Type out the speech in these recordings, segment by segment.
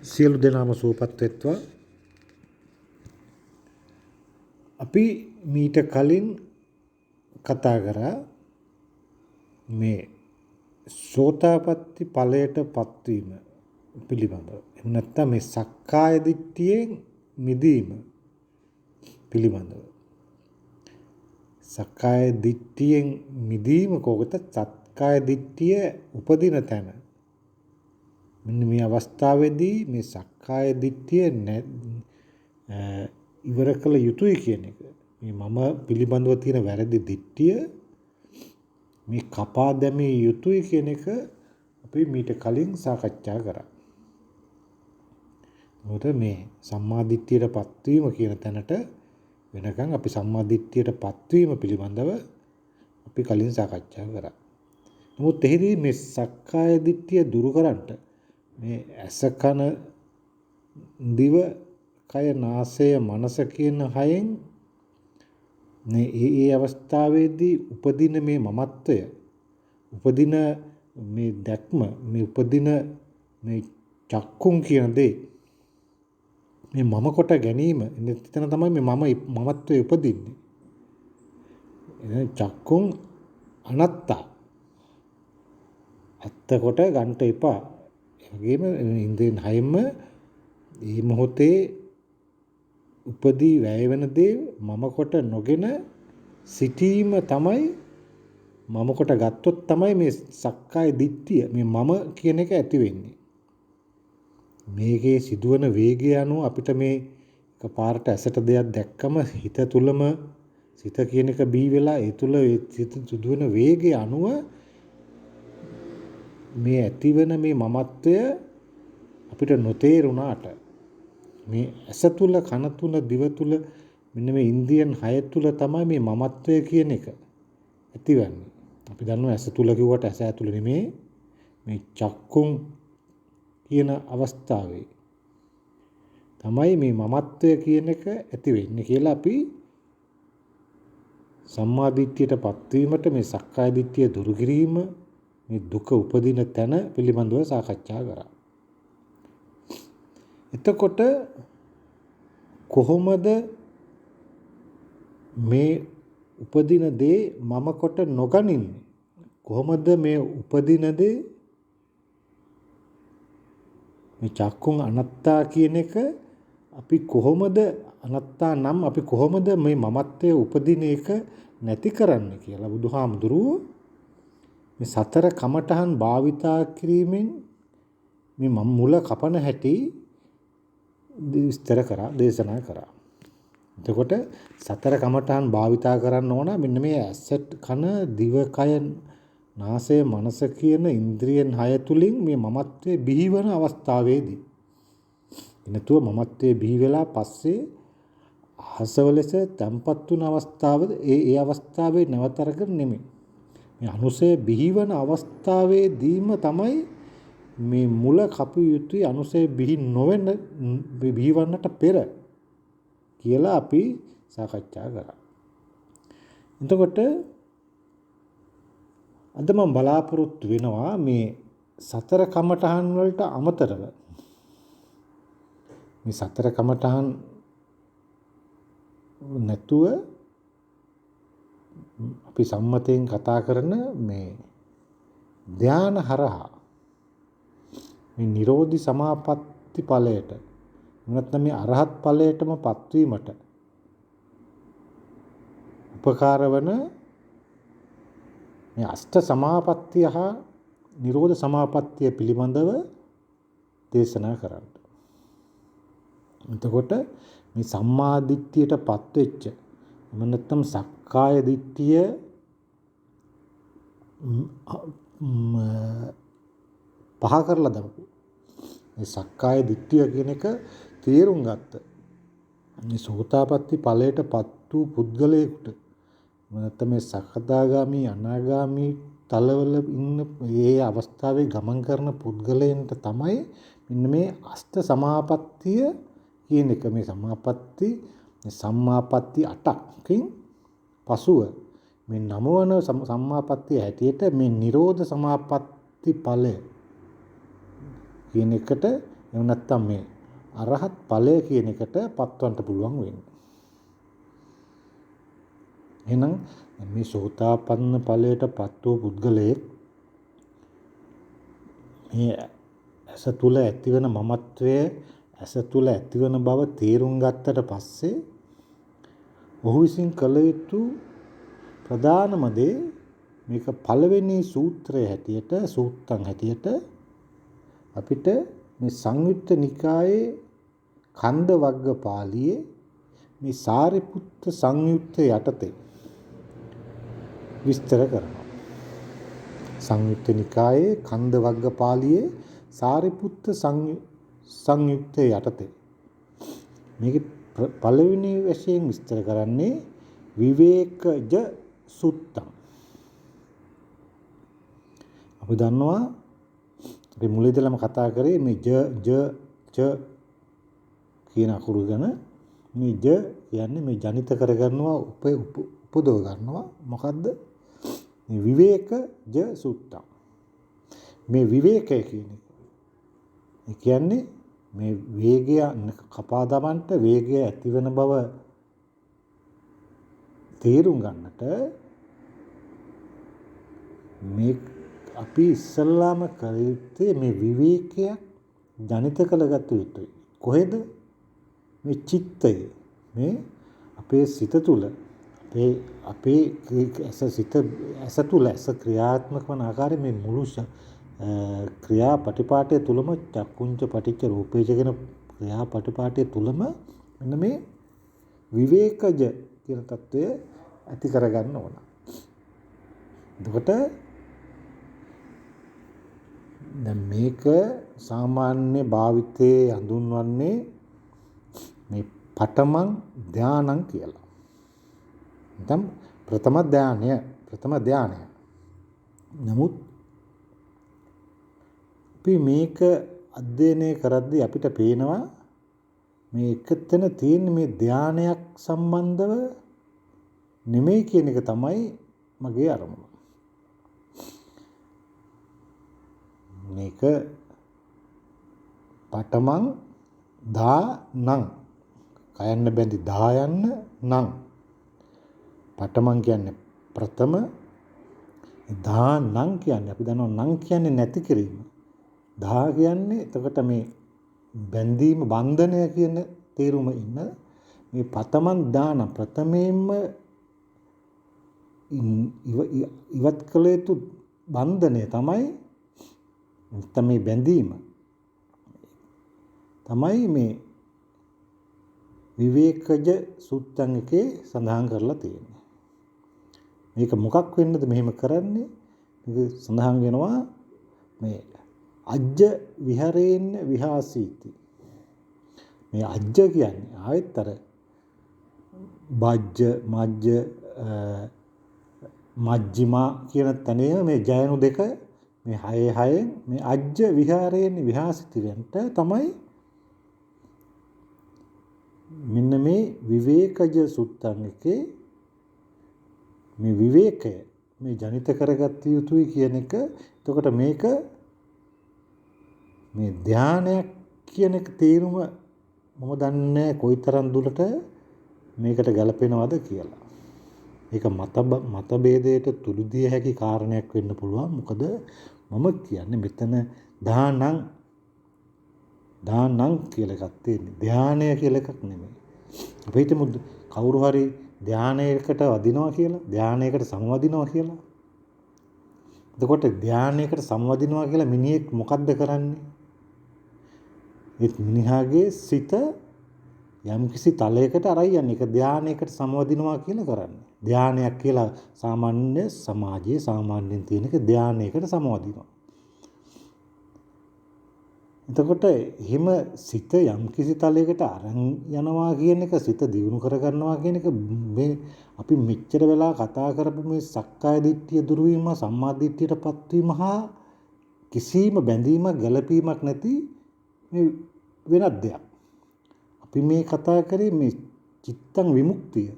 සියලු දෙනාම සුවපත් වෙත්වා. අපි මීට කලින් කතා කරා මේ සෝතාපට්ටි ඵලයට පත්වීම පිළිබඳව. එහෙම නැත්නම් මේ සක්කාය දිට්ඨියෙන් මිදීම පිළිබඳව. සක්කාය දිට්ඨියෙන් මිදීම කොහොමද? සක්කාය දිට්ඨිය උපදින තැන. මෙන්න මේ අවස්ථාවේදී මේ සක්කාය දිට්ඨිය ඉවර කළ යුතුයි කියන එක. මේ මම පිළිබඳව තියෙන වැරදි දිට්ඨිය මේ කපා දැමිය යුතුයි කියන එක අපි මීට කලින් සාකච්ඡා කරා. මොකද මේ සම්මා දිට්ඨියට පත්වීම කියන තැනට වෙනකන් අපි සම්මා දිට්ඨියට පත්වීම පිළිබඳව අපි කලින් සාකච්ඡා කරා. නමුත් එහිදී මේ සක්කාය දිට්ඨිය දුරු කරන්නට මේ ඇස කන දිව කය නාසය මනස කියන හයෙන් මේ අවස්ථාවේදී උපදින මේ මමත්වය උපදින මේ දැක්ම මේ උපදින මේ චක්කුම් කියන දේ මේ මම කොට ගැනීම එතන තමයි මේ මමත්වයේ උපදින්නේ. එහෙනම් චක්කුම් අනත්තා ඇත්ත කොට ගන්නට එපා. ඒ වගේම ඉන්ද්‍රියන් හයෙම මේ මොහොතේ උපදී වැය වෙන දේ මම කොට නොගෙන සිටීම තමයි මම කොට ගත්තොත් තමයි මේ සක්කාය දිට්ඨිය මේ මම කියන එක ඇති වෙන්නේ. මේකේ සිදුවන වේගය අනුව අපිට මේ එකපාරට ඇසට දෙයක් දැක්කම හිත තුලම සිත කියන එක බී වෙලා ඒ තුල සිදුවන වේගය අනුව මේ ඇතිවන මේ මමත්වය අපිට නොතේරුණාට මේ ඇස තුල කන තුල දිව තුල මෙන්න මේ ඉන්ද්‍රියන් 6 තුල තමයි මේ මමත්වය කියන එක ඇතිවන්නේ. අපි දන්නවා ඇස තුල කිව්වට ඇස ඇතුළ නෙමේ මේ චක්කුම් කියන අවස්ථාවේ තමයි මේ මමත්වය කියන එක ඇති වෙන්නේ කියලා අපි සම්මා දිට්ඨියටපත් වීමට මේ සක්කාය දිට්ඨිය දුරු කිරීම මේ දුක උපදින තැන පිළිබඳව සාකච්ඡා කරා. එතකොට කොහොමද මේ උපදින දේ මම කොට නොගනින්නේ? කොහොමද මේ උපදින දේ මේ චක්කුන් අනත්තා කියන එක අපි කොහොමද අනත්තා නම් අපි කොහොමද මේ මමත්වයේ උපදින එක නැති කරන්නේ කියලා බුදුහාමුදුරුවෝ මේ සතර කමඨහන් භාවිතා කිරීමෙන් මේ මුල කපන හැටි විස්තර කරා දේශනා කරා. එතකොට සතර කමඨහන් භාවිතා කරන්න ඕන මෙන්න මේ ඇසත් කන දිව කය නාසය මනස කියන ඉන්ද්‍රියන් 6 තුලින් මේ මමත්වයේ බිහිවන අවස්ථාවේදී එනතුව මමත්වයේ බිහි වෙලා පස්සේ අහසවලස තැම්පත් වුණ අවස්ථාවද ඒ අවස්ථාවේ නැවතරක නෙමෙයි මේ අනුසය බිහිවන අවස්ථාවේදීම තමයි මේ මුල කපු යුතුයි අනුසය බිහි නොවෙන බිහිවන්නට පෙර කියලා අපි සාකච්ඡා කරා. එතකොට අද මම බලාපොරොත්තු වෙනවා මේ සතර කමඨහන් වලට අමතරව මේ සතර කමඨහන් නැතුව අපි සම්මතයෙන් කතා කරන මේ ධාන හරහා මේ නිරෝධි සමාපatti ඵලයට නැත්නම් මේ අරහත් ඵලයටම පත්වීමට උපකාර වන මේ අෂ්ට සමාපත්තිය හා නිරෝධ සමාපත්තිය පිළිබඳව දේශනා කරන්න. එතකොට මේ සම්මා දිට්ඨියටපත් වෙච්ච එහෙම නැත්නම් සක්කාය දිට්ඨිය පහ කරලා දාපු මේ සක්කාය දිට්ඨිය කියන එක තේරුම් ගත්ත මේ සෝතාපට්ටි ඵලයටපත් වූ පුද්ගලයෙකුට නැත්නම් මේ සකදාගාමි අනාගාමි තලවල ඉන්න මේ අවස්ථාවේ ගමන් කරන පුද්ගලයන්ට තමයි මෙන්න මේ අෂ්ට සමාපත්තිය කියන එක මේ සමාපatti මේ සම්මාපatti 8කින් පසුව මේ නමවන සම්මාපත්තිය හැටියට මේ නිරෝධ සමාපatti ඵලය කියන එකට එහෙම නැත්නම් මේ අරහත් ඵලය කියන එකට පත්වන්න පුළුවන් වෙන්නේ. එහෙනම් මේ සෝතාපන්න ඵලයට පත් වූ පුද්ගලයෙක් මේ ඇස තුල ඇතිවන මමත්වය ඇස තුල ඇතිවන බව තේරුම් ගත්තට පස්සේ ඔහු විසින් කළ යුතු ප්‍රධානම දේ මේක පළවෙනි සූත්‍රය හැටියට සූත්තං හැටියට අපිට මේ සංයුත්ත නිකායේ කන්ද වග්ග පාළියේ මේ සාරිපුත්ත සංයුත්ත යටතේ විස්තර කරනවා. සංයුත්ත නිකායේ කන්ද වග්ග පාළියේ සාරිපුත්ත සංයුත්ත යටතේ මේක පළවෙනි වශයෙන් විස්තර කරන්නේ විවේකජ සුත්තං. අපි දන්නවා අපි මුලින්දලම කතා කරේ මේ ච කියන අකුරු ගැන. මේ ජ කියන්නේ මේ ජනිත කරගන්නවා උපදව ගන්නවා. මොකද්ද? මේ විවේකජ සුත්තං. මේ විවේකය කියන්නේ මේ වේගය කපා දමන්නට වේගය ඇතිවන බව තේරුම් ගන්නට මේ අපි ඉස්සල්ලාම කළ යුත්තේ මේ විවේකයක් ජනිත කරගත යුතුයි. කොහෙද? මේ චිත්තය. මේ අපේ සිත තුළ අපේ ඇස තුළ ඇස ක්‍රියාත්මක වන ආකාරය මේ මුළු ක්‍රියා පටිපාටය තුළම චක්කුංච පටිච්ච රූපේච කියන ක්‍රියා පටිපාටය තුළම මෙන්න මේ විවේකජ කියන தত্ত্বය ඇති කරගන්න ඕන. එතකොට දැන් මේක සාමාන්‍ය භාවිතයේ හඳුන්වන්නේ මේ පඨමං ධානං කියලා. නැත්නම් ප්‍රථම ධානය. නමුත් අපි මේක අධ්‍යයනය කරද්දී අපිට පේනවා මේ එකතන තියෙන මේ ධානයක් සම්බන්ධව නෙමෙයි කියන එක තමයි මගේ අරමුණ. මේක පඨමං දානං කයන්න බැඳි දායන්න නම් පඨමං කියන්නේ ප්‍රථම දානං කියන්නේ අපි දන්නවා නම් කියන්නේ නැති කිරීම. දා කියන්නේ එතකොට මේ බැඳීම බන්ධනය කියන තේරුම ඉන්න මේ පඨමං දාන ප්‍රථමයෙන්ම ඉවත් කළ යුතු බන්ධනය තමයි මේ බැඳීම තමයි මේ විවේකජ සුත්තං එකේ සඳහන් කරලා තියෙන්නේ. මේක මොකක් වෙන්නද මෙහෙම කරන්නේ? මේක සඳහන් වෙනවා මේ අජ්ජ විහරේන්න විහාසීති. මේ අජ්ජ කියන්නේ ආයෙත් අර බජ්ජ මජ්ජ මජ්ජිමා කියන තැනේ මේ ජයනු දෙක මේ 6 මේ අජ්ජ විහාරයෙන් විහාසිතයන්ට තමයි මෙන්න මේ විවේකජ සුත්තං එකේ මේ විවේකය මේ ජනිත කරගත යුතුයි කියන එක. එතකොට මේක මේ ධානයක් කියන එක තේරුම මම දන්නේ කොයිතරම් දුරට මේකට ගැලපෙනවද කියලා. ඒක මත ભેදයට තුඩු දිය හැකි කාරණයක් වෙන්න පුළුවන්. මොකද මම කියන්නේ මෙතන දානං කියලා එකක් තියෙන්නේ. ධානය කියලා එකක් නෙමෙයි. අපි හිතමු කවුරු හරි ධානයකට වදිනවා කියලා, ධානයකට සමවදිනවා කියලා. එතකොට ධානයකට සමවදිනවා කියලා මිනිහෙක් මොකද්ද කරන්නේ? ඒ මිනිහාගේ සිත යම්කිසි තලයකට අරයි යන්නේ. ඒක ධානයකට සමවදිනවා කියලා කරන්නේ. ධානයක් කියලා සාමාන්‍ය සමාජයේ සාමාන්‍යයෙන් තියෙන එක ධානයකට සමවදිනවා. එතකොට එහෙම සිත යම්කිසි තලයකට අරන් යනවා කියන එක සිත දියුණු කරගන්නවා කියන එක මේ අපි මෙච්චර වෙලා කතා කරපු මේ සක්කාය දිට්ඨිය දුරු වීම සම්මා දිට්ඨියටපත් වීම හා කිසිම බැඳීමක් ගැළපීමක් නැති මේ වෙනත් දෙයක්. අපි මේ කතා කරේ මේ චිත්තං විමුක්තිය.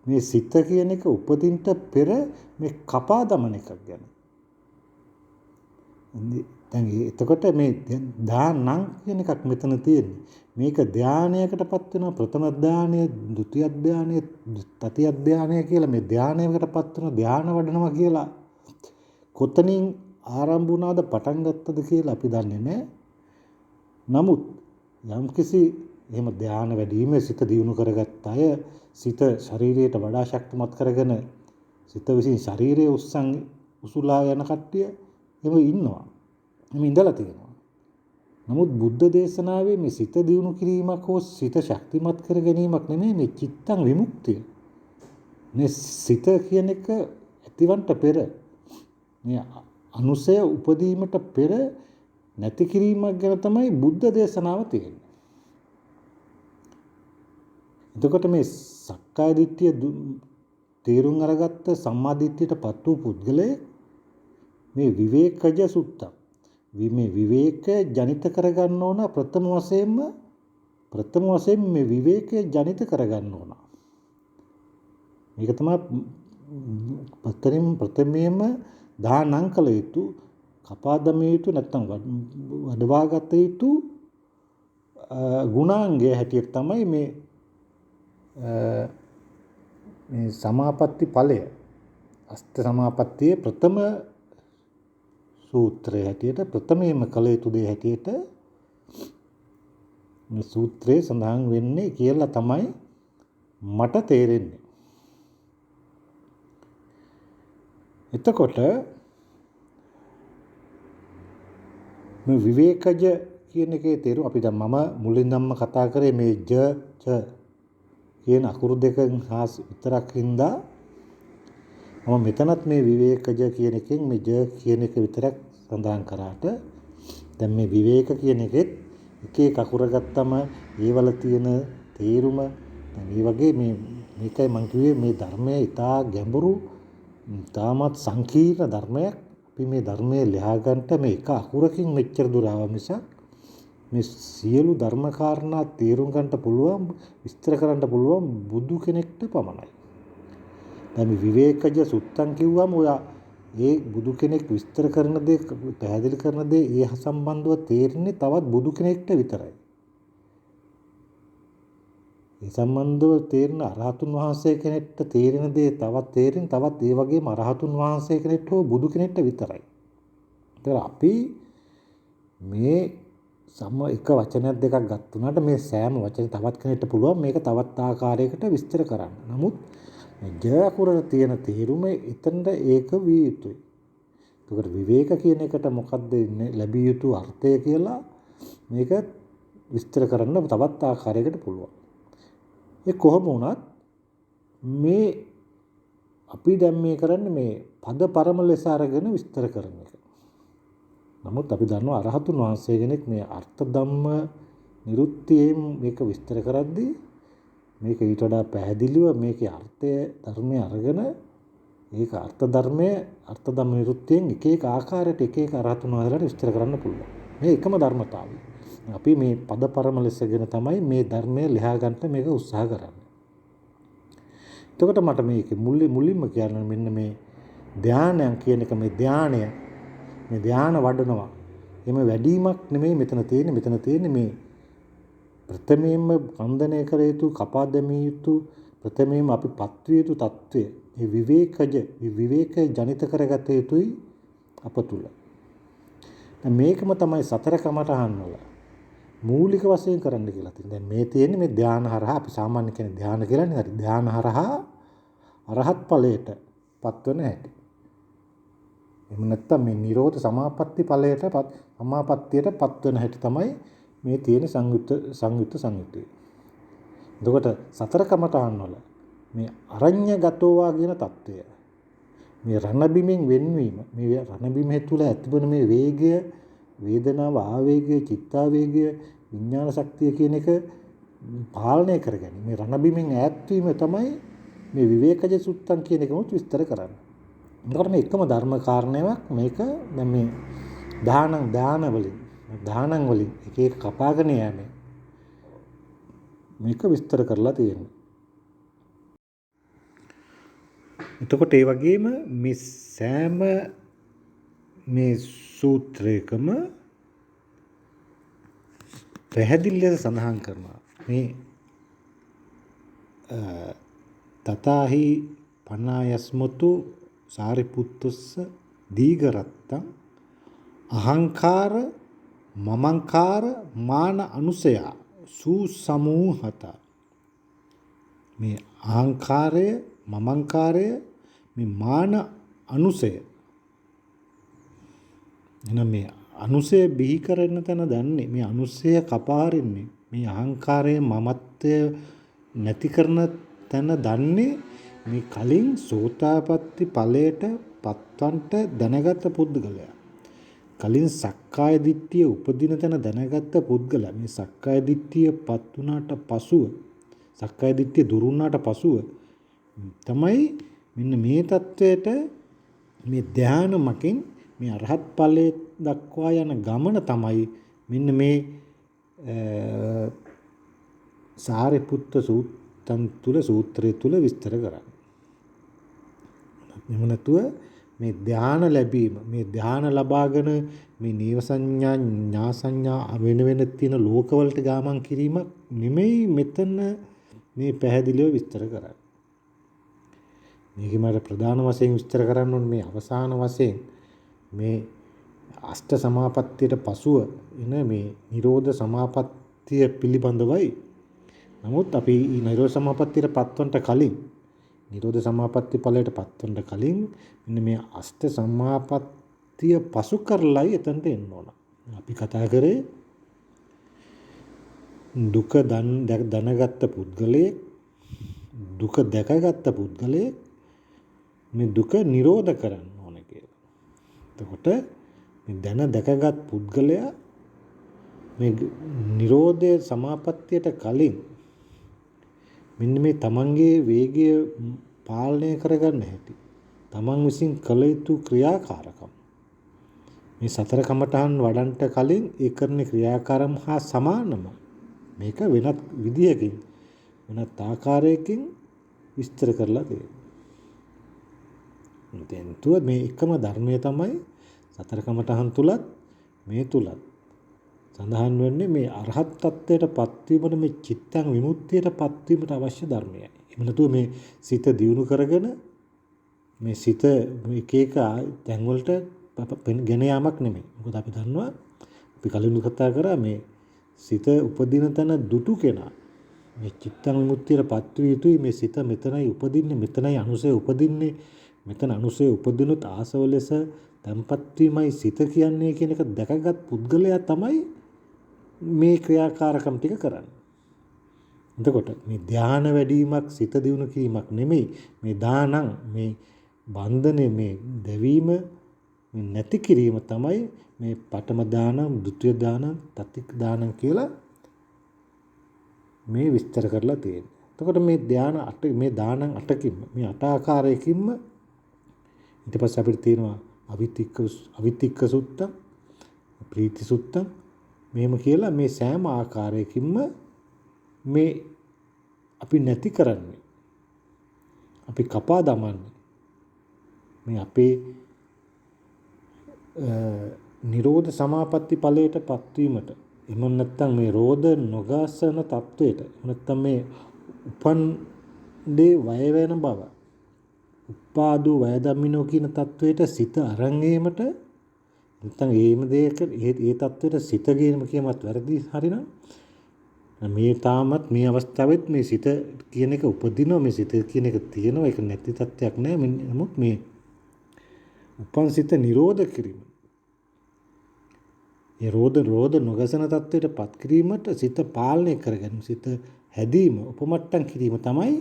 මේ සිත කියන එක උපදින්න පෙර මේ කපා දමන එකක් ගැන. දැන් එතකොට මේ ධානං කියන එකක් මෙතන තියෙන්නේ. මේක ධානයකටපත් වෙනවා ප්‍රථම ධානය, ဒုတိ ය ධානය, තතිය ධානය කියලා මේ ධානයකටපත් වෙන ධාන වඩනවා කියලා කොතනින් ආරම්භ වුණාද පටන් ගත්තද කියලා අපි දන්නේ නැහැ. නමුත් යම්කිසි එහෙම ධාන වැඩිීමේ සිත දියුණු කරගත්ත අය සිත ශරීරයට වඩා ශක්තිමත් කරගෙන සිත විසින් ශරීරයේ උසුලා යන කට්ටිය එහෙම ඉන්නවා. එහෙම ඉඳලා තියෙනවා. නමුත් බුද්ධ දේශනාවේ මේ සිත දියුණු කිරීමක් හෝ සිත ශක්තිමත් කර ගැනීමක් නෙමෙයි මේ චිත්තං විමුක්තිය. මේ සිත කියන එක ඇතිවන්ට පෙර මේ අනුසය උපදීමට පෙර නැති කිරීමක් ගැන තමයි බුද්ධ දේශනාව තියෙන්නේ. එතකොට මේ සක්කාය දිට්ඨිය තේරුම් අරගත්ත සම්මා දිට්ඨියටපත් වූ පුද්ගලයා මේ විවේකජ සුත්තම් මේ විවේක ජනිත කරගන්න ඕන ප්‍රථම වශයෙන්ම මේ විවේකය ජනිත කරගන්න ඕන. මේක තමයි ප්‍රථමයෙන්ම දානං කළ යුතු කපා දමිය යුතු නැත්නම් වඩවාගත යුතු ගුණාංගය හැටියට තමයි මේ සමාපatti ඵලය අෂ්ට සමාපත්තියේ ප්‍රථම සූත්‍රය හැටියට ප්‍රථමයෙන්ම කළ යුතු දේ හැටියට මේ සූත්‍රයේ සඳහන් වෙන්නේ කියලා තමයි මට තේරෙන්නේ. එතකොට මේ විවේකජ කියන එකේ තේරුම අපි දැන් මම මුලින්දම්ම කතා කරේ මේ ජ ච කියන අකුරු දෙකෙන් හා විතරක් හින්දා මම මෙතනත් මේ විවේකජ කියන එකෙන් මේ ජ කියන එක විතරක් සඳහන් කරාට දැන් මේ විවේක කියන එකෙත් එක එක අකුර ගත්තම ඒවල තියෙන තේරුම දැන් මේ වගේ මේකයි මම කිව්වේ මේ ධර්මය ඉතා ගැඹුරු තාමත් සංකීර්ණ ධර්මයක්. අපි මේ ධර්මයේ ලියා ගන්නට මේ එක අකුරකින් මෙච්චර දුර ආව මිසක් මේ සියලු ධර්ම කාරණා තේරුම් ගන්නට පුළුවන් විස්තර කරන්න පුළුවන් බුදු කෙනෙක්ට පමණයි. දැන් මේ විවේකජ සුත්තං කිව්වම ඔයා ඒ බුදු කෙනෙක් විස්තර කරන දේ පැහැදිලි කරන දේ ඒ සම්බන්ධව තේරෙන්නේ තවත් බුදු කෙනෙක්ට විතරයි. ඒ සම්බන්ධව තේරෙන අරහතුන් වහන්සේ කෙනෙක්ට තේරෙන දේ තවත් ඒ වගේම අරහතුන් වහන්සේ කෙනෙක්ට හෝ බුදු කෙනෙක්ට විතරයි. ඒතර අපි මේ එක වචනයක් දෙකක් ගත්තුනට මේ සෑම වචන තවත් කෙනෙක්ට පුළුවන් මේක තවත් ආකාරයකට විස්තර කරන්න. නමුත් ජ අකුරේ තියෙන තේරුම එතනට ඒක විය යුතුයි. ඒකට විවේක කියන එකට මොකක්ද ලැබිය යුතු අර්ථය කියලා මේක විස්තර කරන්න තවත් ආකාරයකට පුළුවන්. ඒ කොහොම වුණත් මේ අපි දැන් මේ කරන්නේ මේ පද පරම ලෙස අරගෙන විස්තර කරන එක. නමුත් අපි දන්නවා අරහතුන් වහන්සේ කෙනෙක් මේ අර්ථ ධම්ම නිරුත්තියෙන් මේක විස්තර කරද්දී මේක ඊට වඩා පැහැදිලිව මේකේ අර්ථය ධර්මයේ අරගෙන ඒක අර්ථ ධම්ම නිරුත්තියෙන් එක එක ආකාරයට එක එක අරහතුන් වහන්සේලාට විස්තර කරන්න පුළුවන්. මේ එකම ධර්මතාවය. අපි මේ පද පරම ලෙසගෙන තමයි මේ ධර්මය ලියා ගන්න මේක උත්සාහ කරන්නේ. එතකොට මට මේකේ මුලින්ම කියන්න මෙන්න මේ ධානයන් කියන එක මේ ධාන වඩනවා. එimhe වැඩිමක් නෙමෙයි මෙතන තියෙන්නේ. මෙතන තියෙන්නේ මේ ප්‍රථමයෙන්ම වන්දනය කර යුතු කපා දැමිය යුතු ප්‍රථමයෙන්ම අපි පත්විය යුතු తත්වය මේ විවේක ජනිත කරගත යුතුයි අප තුල. මේකම තමයි සතර කමඨහන් වල මූලික වශයෙන් කරන්න කියලා තියෙනවා. දැන් මේ තියෙන්නේ මේ ධාන හරහා අපි සාමාන්‍ය කියන්නේ ධාන කියලානේ. හරි ධාන හරහා අරහත් ඵලයට පත්වන හැටි. එහෙම නැත්නම් මේ නිරෝධ සමාපatti ඵලයට සමාපත්තියට පත්වන හැටි තමයි මේ තියෙන සංයුත්තේ. එතකොට සතර කමඨහන් වල මේ අරඤ්‍යගතෝවා කියන தত্ত্বය මේ රණබිමෙන් වෙන්වීම මේ රණබිමේ තුල ඇතිවන මේ වේගය වේදනාව ආවේගය චිත්තාවේගය විඥාන ශක්තිය කියන එක පාලනය කරගන්නේ මේ රණබිමෙන් ඈත් වීම තමයි මේ විවේකජ සුත්තං කියන එකමුත් විස්තර කරන්නේ. එතකොට මේ එකම ධර්ම කාරණාවක් මේක දැන් මේ දානං වලින් එක එක කපාගෙන යෑමේ මේක විස්තර කරලා තියෙනවා. එතකොට ඒ වගේම මේ සෑම මේ සූත්‍රයකම පැහැදිලිව සඳහන් කරනවා මේ තථාහි පනායස්මතු සාරිපුත්තස්ස දීඝරත්තං අහංකාර මමංකාර මාන අනුසය සුසමූහත. මේ අහංකාරය මමංකාරය මේ මාන අනුසය එහෙනම් මේ අනුසය බිහි කරන තැන දන්නේ මේ අනුසය කපාරින්නේ මේ අහංකාරයේ මමත්වය නැති කරන තැන දන්නේ මේ කලින් සෝතාපට්ටි ඵලයට පත්වන්ට දැනගත් පුද්ගලයා. කලින් සක්කාය දිට්ඨිය උපදින තැන දැනගත් පුද්ගලයා මේ සක්කාය දිට්ඨිය පත් වුණාට පසුව සක්කාය දිට්ඨිය දුරු වුණාට පසුව තමයි මෙන්න මේ தത്വයට මේ ධානමකින් මේ අරහත් ඵලයේ දක්වා යන ගමන තමයි මෙන්න මේ සාරිපුත්ත සූත්‍රය තුල විස්තර කරන්නේ. එහෙම නැතුව මේ ධාන ලැබීම මේ ධාන ලබාගෙන මේ නීව සංඥා ඥා සංඥා වෙන තියෙන ලෝකවලට ගාමන් කිරීමක් නෙමෙයි මෙතන මේ පැහැදිලිව විස්තර කරන්නේ. මේකේ මට ප්‍රධාන වශයෙන් විස්තර කරන්න ඕනේ මේ අවසාන වශයෙන් මේ අෂ්ට සමාපත්තියට පසුව එන මේ නිරෝධ සමාපත්තිය පිළිබඳවයි. නමුත් අපි මේ නිරෝධ සමාපත්තියට පත්වන්නට කලින් නිරෝධ සමාපatti ඵලයට පත්වන්න කලින් මෙන්න මේ අෂ්ට සමාපත්තිය පසු කරලයි එතනට එන්න ඕන. අපි කතා කරේ දුක දැනගත්ත පුද්ගලයෙක් දුක දැකගත්ත පුද්ගලයෙක් මේ දුක නිරෝධ කරන්න ඕන කියලා. එතකොට මේ දැකගත් පුද්ගලයා මේ නිරෝධයේ සමාපත්තියට කලින් මෙන්න මේ තමන්ගේ වේගය පාලනය කරගන්න හැටි තමන් විසින් කළ යුතු ක්‍රියාකාරකම් මේ සතර කමඨහන් වඩන්ට කලින් ඒ කරන ක්‍රියාකාරම් හා සමානම මේක වෙනත් විදියකින් වෙනත් ආකාරයකින් විස්තර කරලා තියෙනවා. මේ එකම ධර්මය තමයි සතර කමඨහන් තුලත් මේ තුලත් සඳහන් වෙන්නේ මේ අරහත් තත්ත්වයට පත්වීමට මේ චිත්තං විමුක්තියට පත්වීමට අවශ්‍ය ධර්මයයි. එහෙම නැතුව මේ සිත දියුණු කරගෙන මේ සිත එක එක තැන් වලට ගෙන යාමක් නෙමෙයි. මොකද අපි දන්නවා අපි කලින් කතා කරා මේ සිත උපදින තැන දුටු කෙනා මේ චිත්තං විමුක්තියට පත්විය යුතුයි. මේ සිත මෙතනයි උපදින්නේ මෙතනයි අනුසය උපදින්නේ මෙතන අනුසය උපදිනුත් ආසව ලෙස තැම්පත් වීමයි සිත කියන්නේ කියන එක දැකගත් පුද්ගලයා තමයි මේ ක්‍රියාකාරකම් ටික කරන්නේ. එතකොට මේ ධානය වැඩිවීමක් සිත දියුණු කිරීමක් නෙමෙයි මේ දානං මේ බන්ධනේ මේ දැවීම මේ නැති කිරීම තමයි මේ පඨම දානං ဒုတိ ය දානං තතික දානං කියලා මේ විස්තර කරලා තියෙන්නේ. එතකොට මේ ධාන අට මේ දානං අටකින්ම මේ අට ආකාරයකින්ම ඊට පස්සේ අපිට තියෙනවා අවිතික්ක සුත්තං ප්‍රීති සුත්තං මෙහෙම කියලා මේ සෑම ආකාරයකින්ම මේ අපි නැති කරන්නේ අපි කපා දමන්නේ මේ අපේ නිරෝධ සමාපatti ඵලයට පත්වීමට එහෙම නැත්නම් මේ රෝධ නොගසන තත්වයට එහෙම නැත්නම් මේ උපන් දේ වය වෙන බව උපාදෝ වය දමිනෝ කියන තත්වයට සිත අරන් ඒමට නැත්නම් ඒම දෙයක ඒ තත්වයට සිත ගේම කියමත් වැරදි හරිනම් මේ තාමත් මේ අවස්ථාවෙත් මේ සිත කියන එක උපදිනවා මේ සිත කියන එක තියෙනවා ඒක නැති තත්යක් නෑ. නමුත් මේ උපන් සිත නිරෝධ කිරීම ඒ රෝධ නොගසන තත්වයට පත් කිරීමට සිත පාලනය කරගන්න සිත හැදීම උපමට්ටම් කිරීම තමයි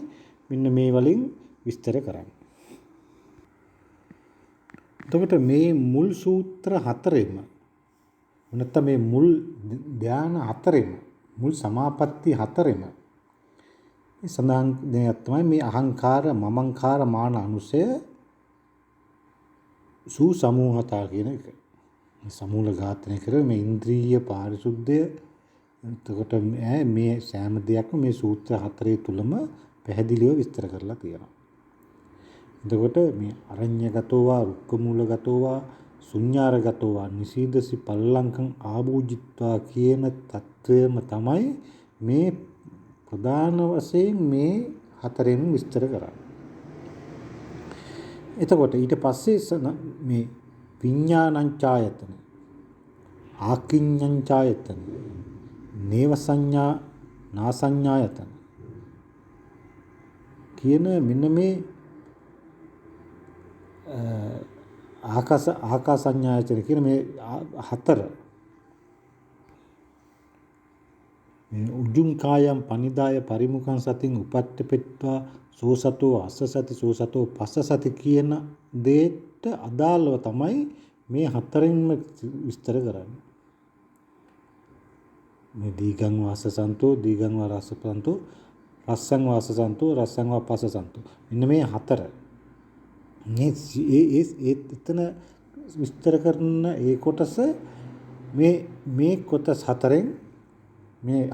මෙන්න මේ වලින් විස්තර කරන්නේ. එතකොට මේ මුල් සූත්‍ර හතරෙම නැත්නම් මේ මුල් ධාන හතරෙම මුල් සමාපatti හතරෙම මේ සඳහන් දෙයක් තමයි මේ අහංකාර මමංකාර මාන අනුසය සුසමූහතා කියන එක. මේ සමූල ඝාතනය කරේ මේ ඉන්ද්‍රිය පාරිශුද්ධය. එතකොට මේ සෑම දෙයක්ම මේ සූත්‍ර හතරේ තුලම පැහැදිලිව විස්තර කරලා තියෙනවා. එතකොට මේ අරඤ්‍යගතෝවා රුක්කමූලගතෝවා ශුඤ්ඤාරගතෝ වා නිසීදසි පල්ලංකං ආභූජිත්වා කියන தත්වයම තමයි මේ ප්‍රධාන වශයෙන් මේ හතරෙන් විස්තර කරන්නේ. එතකොට ඊට පස්සේ මේ විඥානංචායතන, ආකින්ඤංචායතන, නේව සංඥා නාසඤ්ඤායතන කියන මෙන්න මේ ආකාසඤ්ඤායතන කියන මේ හතර මේ උජුං කායම් පනිදාය පරිමුඛං සතින් උපට්ඨපෙත්වා සෝසතෝ අස්සසති සෝසතෝ පස්සසති කියන දෙයට අදාළව තමයි මේ හතරෙන්ම විස්තර කරන්නේ. මේ දීගං වාසසන්තෝ දීගං වාරසසන්තෝ රස්සං වාසසන්තෝ රස්සං වාපස්සසන්තෝ මෙන්න මේ හතර ඒ එතන විස්තර කරන ඒ කොටස මේ කොටස් හතරෙන් මේ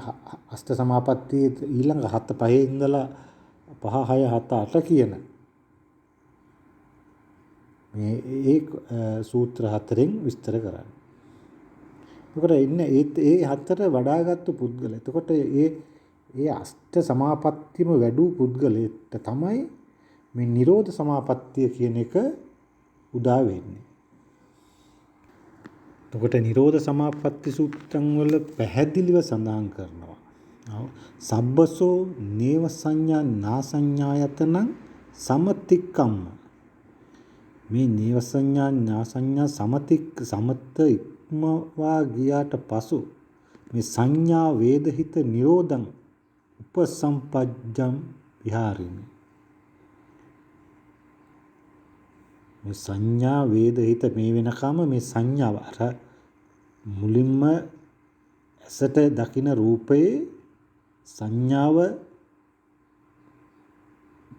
අෂ්ට සමාපatti ඊළඟ 7 ඉඳලා 5 6 7 8 කියන මේ සූත්‍ර හතරෙන් විස්තර කරන්නේ. එතකොට ඉන්නේ ඒ හතර වඩාගත්තු පුද්ගල. එතකොට ඒ අෂ්ට සමාපත්තියම වැඩූ පුද්ගලයට තමයි මේ නිරෝධ සමාපත්තිය කියන එක උදා වෙන්නේ. එතකොට නිරෝධ සමාපatti සූත්‍රයන් වල පැහැදිලිව සඳහන් කරනවා. සබ්බසෝ නේව සංඥා නාසඤ්ඤායතනං සමතික්කම්ම. මේ නේව සංඥා නාසඤ්ඤා සමත ඉක්මවා ගියාට පසු මේ සංඥා වේදහිත නිරෝධං උපසම්පජ්ජම් විහාරිමි. මේ සංඥා වේදහිත මේ වෙනකම මේ සංඥාව අර මුලින්ම ඇසට දකින රූපයේ සංඥාව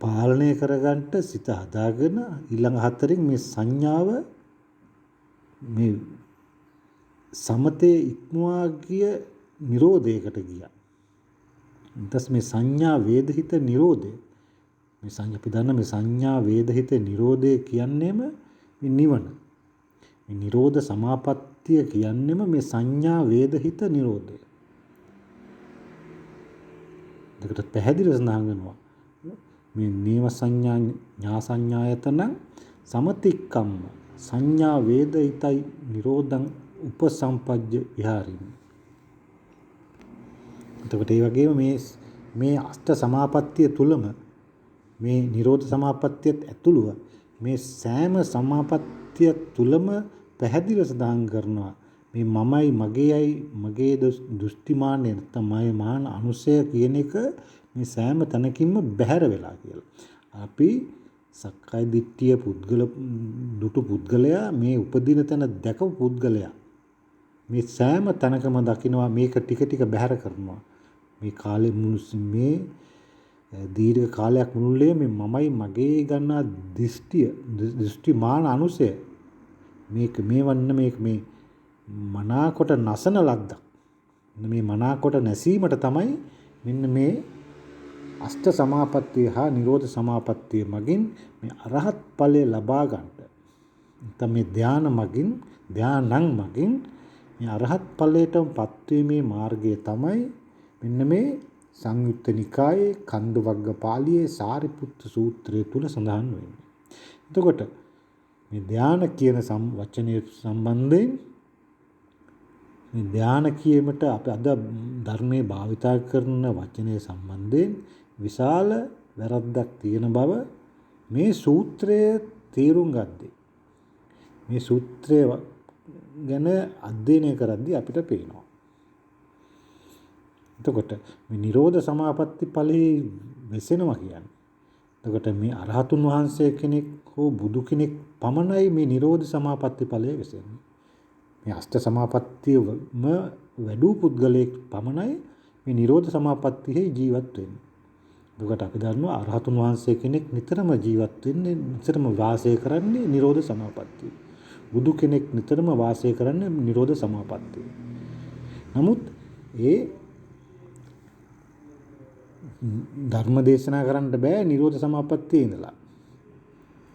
පාලනය කරගන්න සිත හදාගෙන ඊළඟ හතරෙන් මේ සංඥාව මේ සමතේ ඉක්මවා ගිය නිරෝධයකට ගියා. ඊටස් මේ සංඥා වේදහිත නිරෝධය මේ සංඥා අපි දන්න මේ සංඥා වේදහිත නිරෝධය කියන්නේම මේ නිවන. මේ නිරෝධ සමාපත්තිය කියන්නේම මේ සංඥා වේදහිත නිරෝධය. දෙකට පැහැදිලිව සඳහන් වෙනවා. මේ නේව සංඥා ඥාසඤ්ඤායතන සමතික්කම්ම සංඥා වේදිතයි නිරෝධං උපසම්පජ්ජ විහාරිමි. එතකොට ඒ වගේම මේ අෂ්ට සමාපත්තිය තුලම මේ නිරෝධ සමාපත්තියත් ඇතුළුව මේ සෑම සමාපත්තිය තුලම පැහැදිලිව සඳහන් කරනවා මේ මමයි මගේයි මගේ දෘෂ්ටිමානය නැත්නම් මාන අනුසය කියන එක මේ සෑම තැනකින්ම බැහැර වෙලා කියලා. අපි සක්කාය දිට්ඨිය දුටු පුද්ගලයා මේ උපදින තැන දැකපු පුද්ගලයා මේ සෑම තැනකම දකිනවා මේක ටික ටික බැහැර කරනවා. මේ කාලේ මේ දීර්ඝ කාලයක් මුළුල්ලේ මේ මමයි මගේ ගන්නා දෘෂ්ටිමාන අනුසය මේක මේවන්න මේක මේ මනාකොට නැසන ලද්දක්. මේ මනාකොට නැසීමට තමයි මෙන්න මේ අෂ්ට සමාපත්තිය හා නිරෝධ සමාපත්තිය මගින් මේ අරහත් ඵලය ලබා ගන්නට. නැත්නම් මේ ධානං මගින් මේ අරහත් ඵලයටම පත්වීමේ මාර්ගය තමයි මෙන්න මේ සංයුත්ත නිකායේ කන්දවග්ග පාළියේ සාරිපුත්ත සූත්‍රය තුල සඳහන් වෙන්නේ. එතකොට මේ ධාන කියන වචනය සම්බන්ධයෙන් මේ ධාන කියීමට අපි අද ධර්මයේ භාවිතා කරන වචනය සම්බන්ධයෙන් විශාල වැරද්දක් තියෙන බව මේ සූත්‍රය තේරුම් ගද්දී මේ සූත්‍රය ගැන අධ්‍යයනය කරද්දී අපිට පේනවා. එතකොට මේ නිරෝධ සමාපatti ඵලයේ වෙසෙනවා කියන්නේ. එතකොට මේ අරහතුන් වහන්සේ කෙනෙක් හෝ බුදු කෙනෙක් පමණයි මේ නිරෝධ සමාපatti ඵලයේ වෙසෙන්නේ. මේ අෂ්ට සමාපත්තියම වැඩූ පුද්ගලයෙක් පමණයි මේ නිරෝධ සමාපත්තියේ ජීවත් වෙන්නේ. එතකොට අපි දන්නවා අරහතුන් වහන්සේ කෙනෙක් නිතරම ජීවත් වෙන්නේ නිතරම වාසය කරන්නේ නිරෝධ සමාපත්තිය. බුදු කෙනෙක් නිතරම වාසය කරන්නේ නිරෝධ සමාපත්තිය. නමුත් ඒ ධර්ම දේශනා කරන්න බෑ නිරෝධ සමාපත්තියේ ඉඳලා.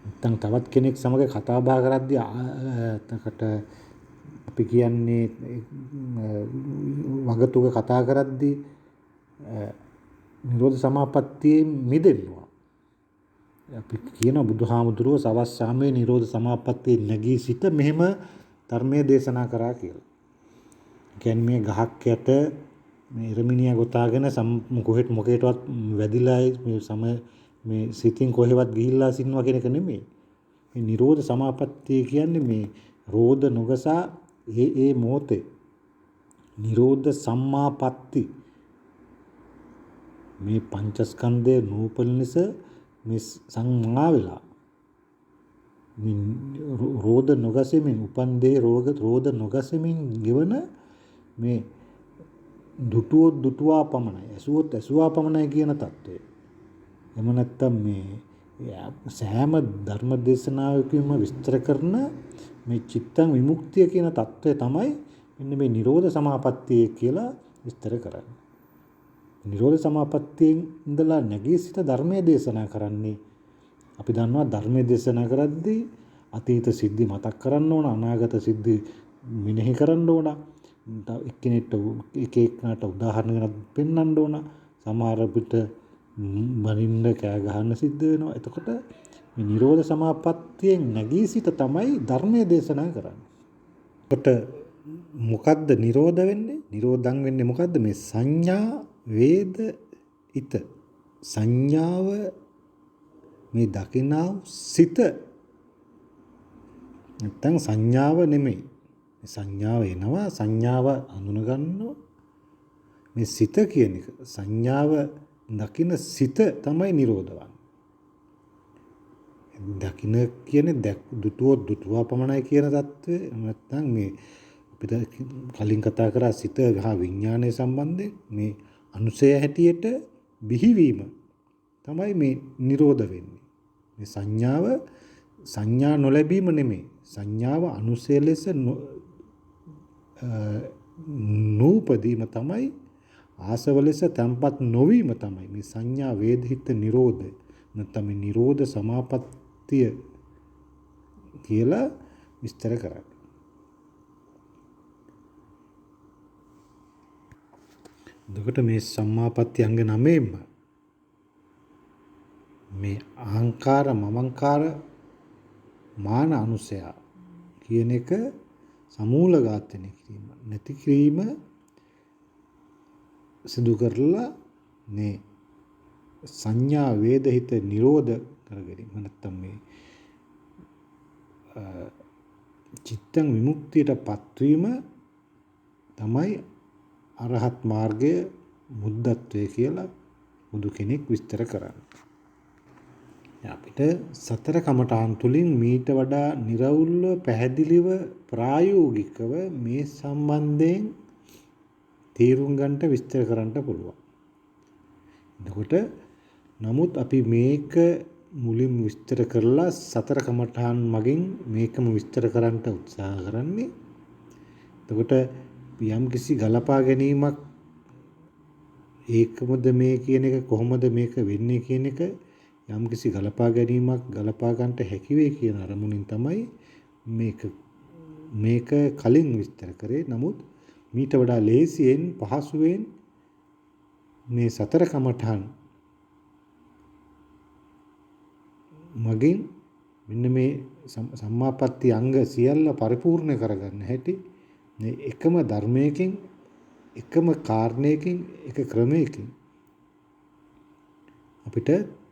නැත්නම් තවත් කෙනෙක් සමග කතා බහ කරද්දී එතකට අපි කියන්නේ වගතුග කතා කරද්දී නිරෝධ සමාපත්තියෙන් මිදෙන්නවා. අපි කියන බුදුහාමුදුරුවෝ සවස් සාමයේ නිරෝධ සමාපත්තියේ නැගී සිට මෙහෙම ධර්මයේ දේශනා කරා කියලා. කියන්නේ මේ ගහක් යට මේ ඉරමිනියා ගොතාගෙන කොහෙට මොකේටවත් වැදිලා මේ සිතින් කොහෙවත් ගිහිල්ලා සින්නවා කියන එක නෙමෙයි. මේ නිරෝධ සමාපත්තිය කියන්නේ මේ රෝධ නොගසා ඒ මොහොතේ නිරෝධ සම්මාපatti මේ පංචස්කන්ධය නූපන් ලෙස මේ සංමා වෙලා රෝධ නොගසෙමින් උපන්දේ රෝධ නොගසෙමින් ගෙවන මේ දුටුවොත් දුටුවා පමණයි ඇසුවොත් ඇසුවා පමණයි කියන தত্ত্বය. එහෙම නැත්නම් මේ සෑම ධර්ම දේශනාවකම විස්තර කරන මේ චිත්තං විමුක්තිය කියන தত্ত্বය තමයි මෙන්න මේ නිරෝධ සමාපත්තිය කියලා විස්තර කරන්නේ. නිරෝධ සමාපත්තියෙන් ඉඳලා නැගී සිට ධර්මයේ දේශනා කරන්නේ. අපි දන්නවා ධර්මයේ දේශනා කරද්දී අතීත සිද්ධි මතක් කරන්න ඕන, අනාගත සිද්ධි මෙනෙහි කරන්න ඕන. එක්කෙනෙක්ට එක එකනට උදාහරණ ගෙනත් පෙන්වන්න ඕන. සමහර විට මනින්න කෑ ගහන්න සිද්ධ වෙනවා. එතකොට මේ නිරෝධ සමාපත්තියෙන් නැගී සිට තමයි ධර්මයේ දේශනා කරන්නේ. එතකොට මොකද්ද නිරෝධ වෙන්නේ? නිරෝධං වෙන්නේ මොකද්ද? මේ සංඥා වේද හිත. සංඥාව මේ දකිනා සිත. නැත්නම් සංඥාව නෙමෙයි. සංඥාව එනවා, සංඥාව හඳුන ගන්නවා. මේ සිත කියන එක සංඥාව දකින සිත තමයි නිරෝධ වන්නේ. දකින කියන්නේ දුටුවොත් දුටුවා පමණයි කියන தત્ත්වය. නැත්නම් මේ අපිට කලින් කතා කරා සිත හා විඥානය සම්බන්ධයෙන් මේ අනුසය හැටියට බිහිවීම තමයි මේ නිරෝධ වෙන්නේ. මේ සංඥා නොලැබීම නෙමෙයි. සංඥාව අනුසය ලෙස නූපදීම තමයි ආසව ලෙස තැම්පත් නොවීම තමයි මේ සංඥා වේදිත නිරෝධය. නැත්නම් මේ නිරෝධ සමාපත්තිය කියලා විස්තර කරන්නේ. එතකොට මේ සම්මාපatti අංග 9ෙම මේ අහංකාර මමංකාර මාන අනුසය කියන එක සමූල ඝාතනය කිරීම නැති කිරීම සිදු කරලා මේ සංඥා වේදිත නිරෝධ කරගැනීම නැත්නම් මේ චිත්තං විමුක්තියටපත් වීම තමයි අරහත් මාර්ගයේ බුද්ධත්වයේ කියලා බුදු කෙනෙක් විස්තර කරන්නේ. අපිට සතර කමඨාන් තුලින් මීට වඩා निराවුල්ව පැහැදිලිව ප්‍රායෝගිකව මේ සම්බන්ධයෙන් තේරුම් ගන්නට විස්තර කරන්න පුළුවන්. එතකොට නමුත් අපි මේක මුලින් විස්තර කරලා සතර කමඨාන් මගින් මේකම විස්තර කරන්න උත්සාහ කරන්නේ. එතකොට යම් කිසි ගලපා ගැනීමක් ඒකමද මේ කියන එක කොහොමද මේක වෙන්නේ කියන එක යම් කිසි ගලපා ගැනීමක් ගලපා ගන්නට හැකි වෙයි කියන අරමුණින් තමයි මේක කලින් විස්තර කරේ. නමුත් මීට වඩා ලේසියෙන් පහසුවෙන් මේ සතර කමඨාන් මගින් මෙන්න මේ සම්මාපatti අංග සියල්ල පරිපූර්ණ කරගන්න හැටි මේ එකම ධර්මයකින් එකම කාරණයකින් එක ක්‍රමයකින් අපිට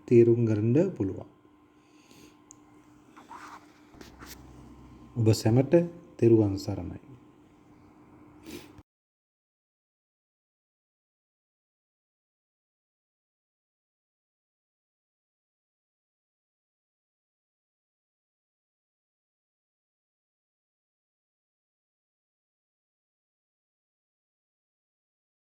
තේරුම් ගන්න පුළුවන්. ඔබ සැමට තෙරුවන් සරණයි.